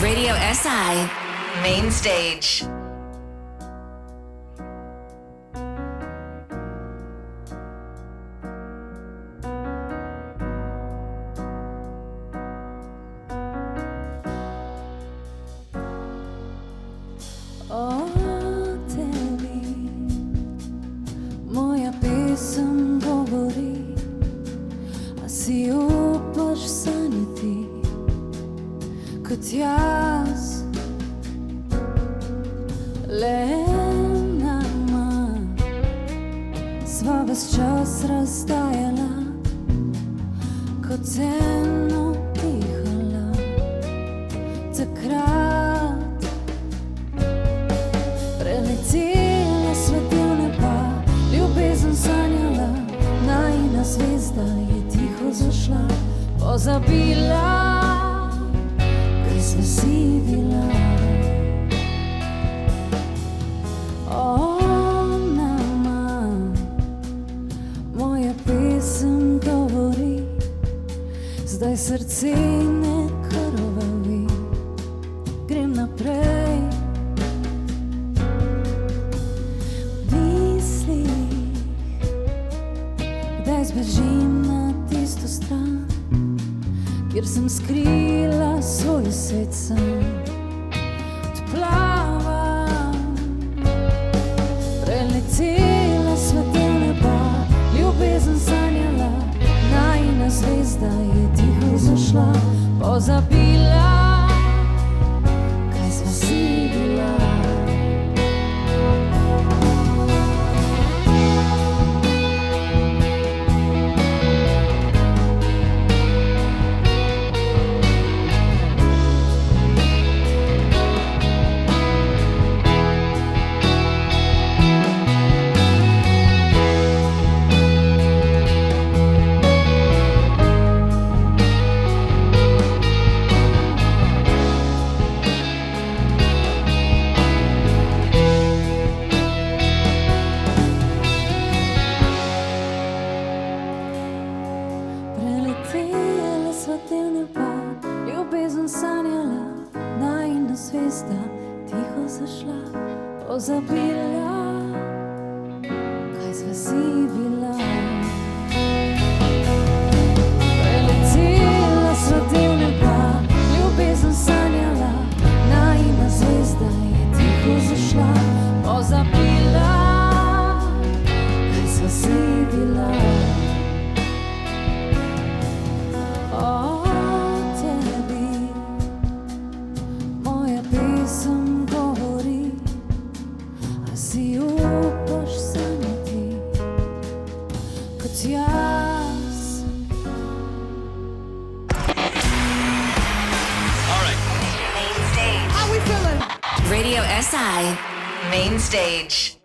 Radio SI Main Stage. O tebi moja pesem govori, a si upaš sanjati kot jaz. Le nama sva ves čas razdajala, kot eno dihala. Takrat preletela svetilne pa ljubezen sanjala, najina zvezda je tiho zašla, pozabila, kaj sva si bila. O nama moja pesem govori, zdaj srce ne krvavi, grem naprej. Kdaj zbežim na tisto stran, kjer sem skrila svoj svet sam. Odplavam, preletela svetilne pa ljubezen sanjala, najina zvezda je tiho zašla, pozabila, kaj sva si bila. Preletela svetilne pa ljubezen sanjala, najina zvezda tiho zašla, pozabila, kaj sva si bila. Preletela svetilne pa ljubezen sanjala, najina zvezda je tiho zašla, pozabila, kaj sva si bila. O tebi moja pesem govori, a si upaš sanjati kot jaz. Radio SI Main Stage.